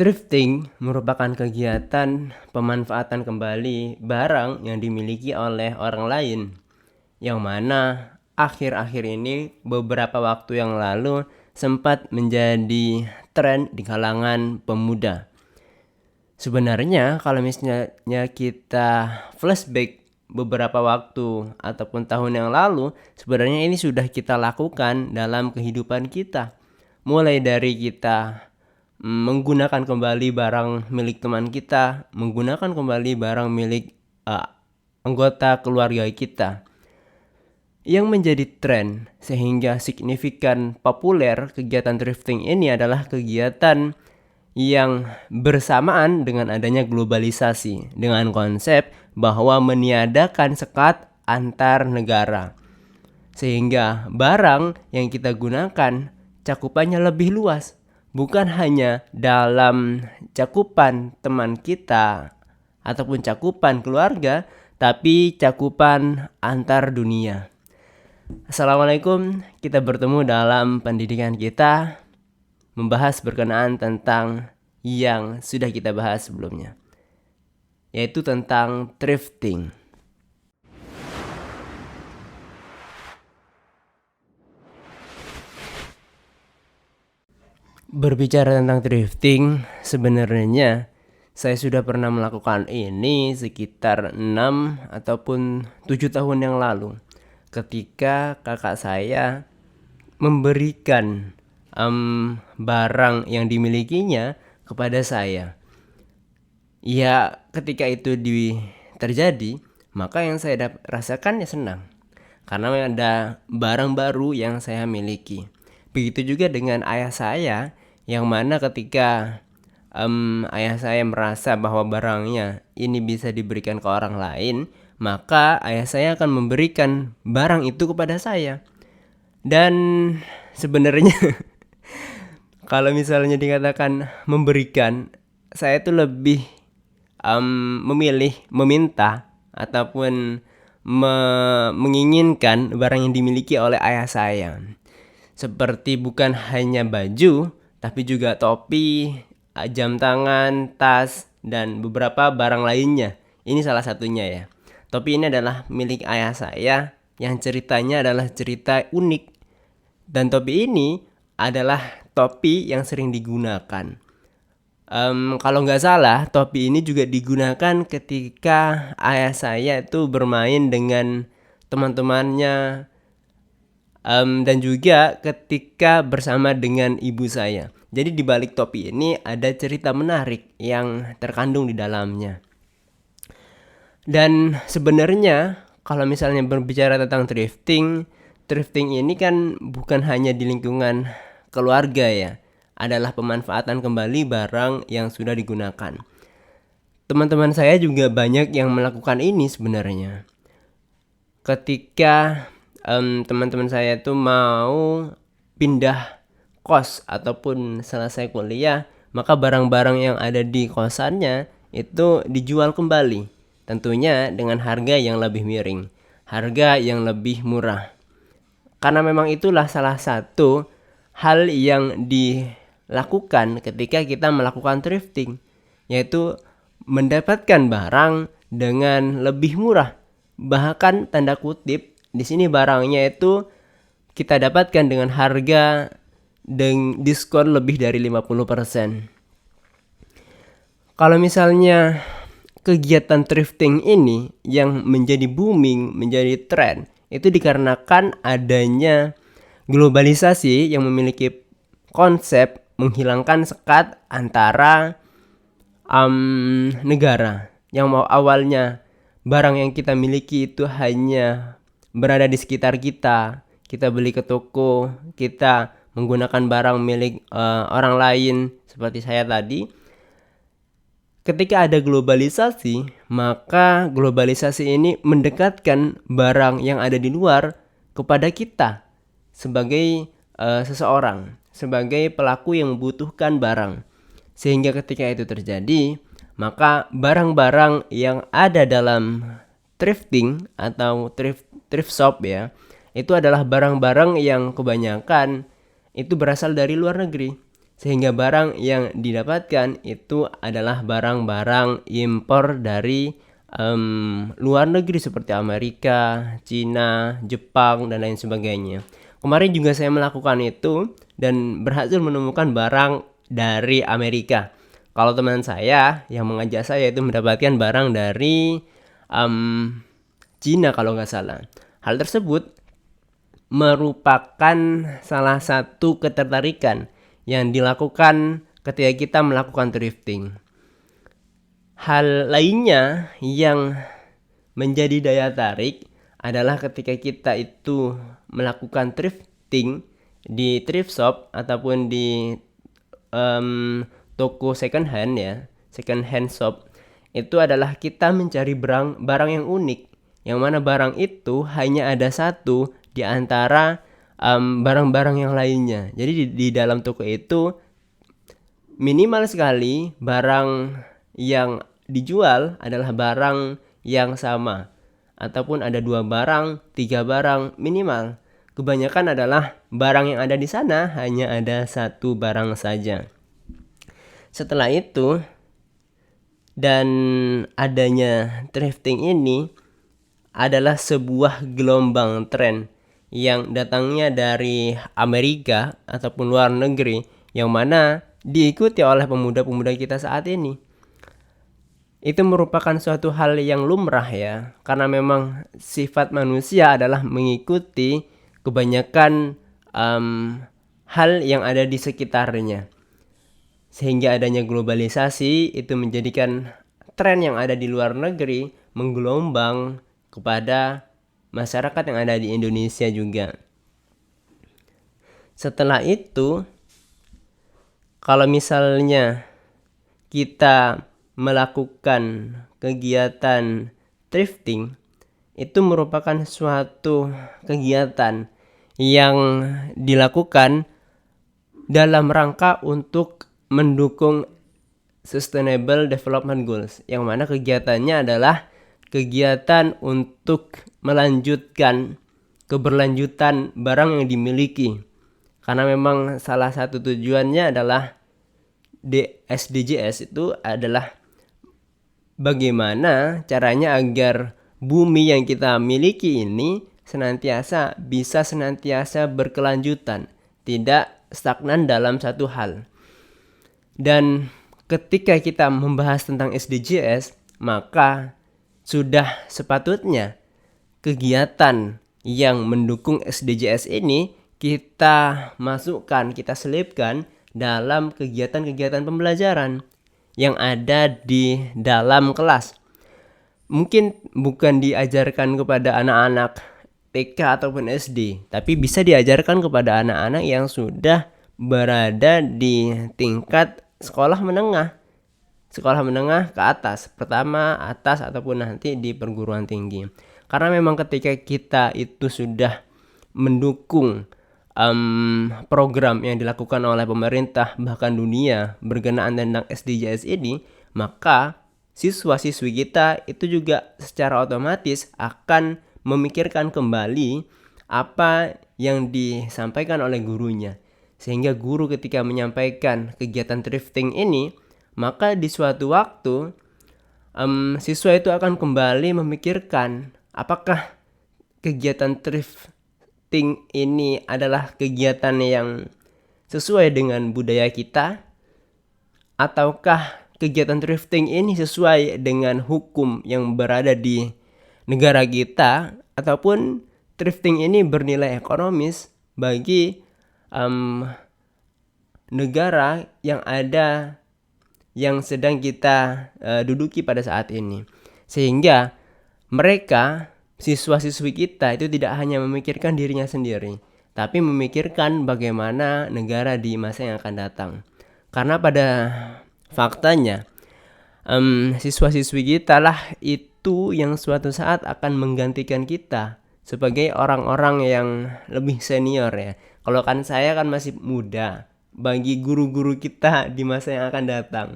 Thrifting merupakan kegiatan pemanfaatan kembali barang yang dimiliki oleh orang lain, yang mana akhir-akhir ini beberapa waktu yang lalu sempat menjadi tren di kalangan pemuda. Sebenarnya kalau misalnya kita flashback beberapa waktu ataupun tahun yang lalu, sebenarnya ini sudah kita lakukan dalam kehidupan kita. Mulai dari kita menggunakan kembali barang milik teman kita, menggunakan kembali barang milik anggota keluarga kita. Yang menjadi tren sehingga signifikan populer kegiatan thrifting ini adalah kegiatan yang bersamaan dengan adanya globalisasi, dengan konsep bahwa meniadakan sekat antar negara. Sehingga barang yang kita gunakan cakupannya lebih luas, bukan hanya dalam cakupan teman kita ataupun cakupan keluarga, tapi cakupan antar dunia. Assalamualaikum, kita bertemu dalam pendidikan kita membahas berkenaan tentang yang sudah kita bahas sebelumnya, yaitu tentang thrifting. Berbicara tentang thrifting, sebenarnya saya sudah pernah melakukan ini sekitar 6 ataupun 7 tahun yang lalu, ketika kakak saya memberikan barang yang dimilikinya kepada saya. Ya, ketika itu terjadi, maka yang saya rasakan ya senang, karena ada barang baru yang saya miliki. Begitu juga dengan ayah saya, yang mana ketika ayah saya merasa bahwa barangnya ini bisa diberikan ke orang lain, maka ayah saya akan memberikan barang itu kepada saya. Dan sebenarnya kalau misalnya dikatakan memberikan, saya itu lebih memilih meminta ataupun menginginkan barang yang dimiliki oleh ayah saya. Seperti bukan hanya baju, tapi juga topi, jam tangan, tas, dan beberapa barang lainnya. Ini salah satunya ya. Topi ini adalah milik ayah saya, yang ceritanya adalah cerita unik. Dan topi ini adalah topi yang sering digunakan. Kalau nggak salah, topi ini juga digunakan ketika ayah saya itu bermain dengan teman-temannya, dan juga ketika bersama dengan ibu saya. Jadi di balik topi ini ada cerita menarik yang terkandung di dalamnya. Dan sebenarnya kalau misalnya berbicara tentang thrifting ini kan bukan hanya di lingkungan keluarga ya, adalah pemanfaatan kembali barang yang sudah digunakan. Teman-teman saya juga banyak yang melakukan ini sebenarnya. Ketika teman-teman saya itu mau pindah kos ataupun selesai kuliah, maka barang-barang yang ada di kosannya itu dijual kembali, tentunya dengan harga yang lebih miring, harga yang lebih murah. Karena memang itulah salah satu hal yang dilakukan ketika kita melakukan thrifting, yaitu mendapatkan barang dengan lebih murah. Bahkan tanda kutip, di sini barangnya itu kita dapatkan dengan harga dengan diskon lebih dari 50%. Kalau misalnya kegiatan thrifting ini yang menjadi booming, menjadi tren, itu dikarenakan adanya globalisasi yang memiliki konsep menghilangkan sekat antara negara. Yang awalnya barang yang kita miliki itu hanya berada di sekitar kita, kita beli ke toko, kita menggunakan barang milik orang lain seperti saya tadi. Ketika ada globalisasi, maka globalisasi ini mendekatkan barang yang ada di luar kepada kita sebagai seseorang, sebagai pelaku yang membutuhkan barang. Sehingga ketika itu terjadi, maka barang-barang yang ada dalam thrifting atau thrift shop ya, itu adalah barang-barang yang kebanyakan itu berasal dari luar negeri. Sehingga barang yang didapatkan itu adalah barang-barang impor dari luar negeri seperti Amerika, Cina, Jepang, dan lain sebagainya. Kemarin juga saya melakukan itu dan berhasil menemukan barang dari Amerika. Kalau teman saya yang mengajak saya itu mendapatkan barang dari Cina kalau nggak salah. Hal tersebut merupakan salah satu ketertarikan yang dilakukan ketika kita melakukan thrifting. Hal lainnya yang menjadi daya tarik adalah ketika kita itu melakukan thrifting di thrift shop ataupun di toko second hand ya, second hand shop, itu adalah kita mencari barang yang unik, yang mana barang itu hanya ada satu di antara barang-barang yang lainnya. Jadi di dalam toko itu minimal sekali barang yang dijual adalah barang yang sama, ataupun ada 2 barang, 3 barang minimal. Kebanyakan adalah barang yang ada di sana hanya ada 1 barang saja. Setelah itu dan adanya thrifting ini adalah sebuah gelombang tren yang datangnya dari Amerika ataupun luar negeri, yang mana diikuti oleh pemuda-pemuda kita saat ini. Itu merupakan suatu hal yang lumrah ya, karena memang sifat manusia adalah mengikuti kebanyakan hal yang ada di sekitarnya. Sehingga adanya globalisasi itu menjadikan tren yang ada di luar negeri menggelombang kepada masyarakat yang ada di Indonesia juga. Setelah itu, kalau misalnya kita melakukan kegiatan thrifting, itu merupakan suatu kegiatan yang dilakukan dalam rangka untuk mendukung Sustainable Development Goals, yang mana kegiatannya adalah kegiatan untuk melanjutkan keberlanjutan barang yang dimiliki. Karena memang salah satu tujuannya adalah SDGs itu adalah bagaimana caranya agar bumi yang kita miliki ini bisa senantiasa berkelanjutan, tidak stagnan dalam satu hal. Dan ketika kita membahas tentang SDGs, maka sudah sepatutnya kegiatan yang mendukung SDGs ini kita masukkan, kita selipkan dalam kegiatan-kegiatan pembelajaran yang ada di dalam kelas. Mungkin bukan diajarkan kepada anak-anak TK ataupun SD, tapi bisa diajarkan kepada anak-anak yang sudah berada di tingkat sekolah menengah ke atas, pertama, atas, ataupun nanti di perguruan tinggi. Karena memang ketika kita itu sudah mendukung program yang dilakukan oleh pemerintah bahkan dunia berkenaan tentang SDGs ini, maka siswa-siswi kita itu juga secara otomatis akan memikirkan kembali apa yang disampaikan oleh gurunya. Sehingga guru ketika menyampaikan kegiatan thrifting ini, maka di suatu waktu siswa itu akan kembali memikirkan apakah kegiatan thrifting ini adalah kegiatan yang sesuai dengan budaya kita, ataukah kegiatan thrifting ini sesuai dengan hukum yang berada di negara kita, ataupun thrifting ini bernilai ekonomis bagi negara yang sedang kita duduki pada saat ini. Sehingga mereka, siswa-siswi kita itu tidak hanya memikirkan dirinya sendiri, tapi memikirkan bagaimana negara di masa yang akan datang. Karena pada faktanya siswa-siswi kita lah itu yang suatu saat akan menggantikan kita sebagai orang-orang yang lebih senior ya. Kalau kan saya kan masih muda, bagi guru-guru kita di masa yang akan datang.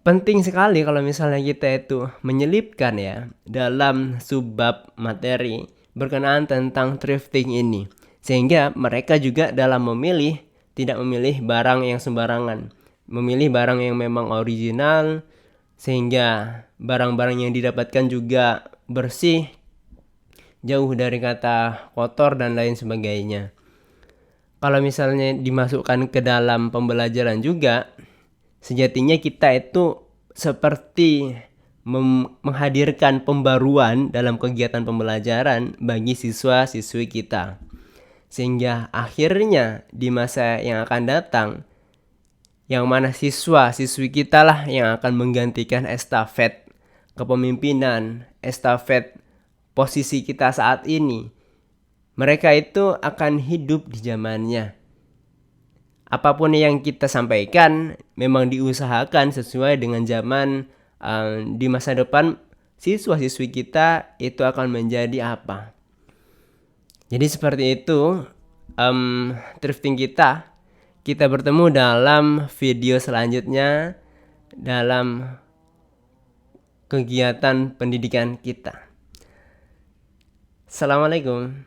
Penting sekali kalau misalnya kita itu menyelipkan ya dalam subbab materi berkenaan tentang thrifting ini. Sehingga mereka juga dalam memilih tidak memilih barang yang sembarangan, memilih barang yang memang original, sehingga barang-barang yang didapatkan juga bersih, jauh dari kata kotor dan lain sebagainya. Kalau misalnya dimasukkan ke dalam pembelajaran juga, sejatinya kita itu seperti menghadirkan pembaruan dalam kegiatan pembelajaran bagi siswa-siswi kita. Sehingga akhirnya di masa yang akan datang, yang mana siswa-siswi kita lah yang akan menggantikan estafet kepemimpinan, estafet posisi kita saat ini. Mereka itu akan hidup di zamannya. Apapun yang kita sampaikan memang diusahakan sesuai dengan zaman di masa depan siswa-siswi kita itu akan menjadi apa. Jadi seperti itu thrifting kita. Kita bertemu dalam video selanjutnya dalam kegiatan pendidikan kita. Assalamualaikum.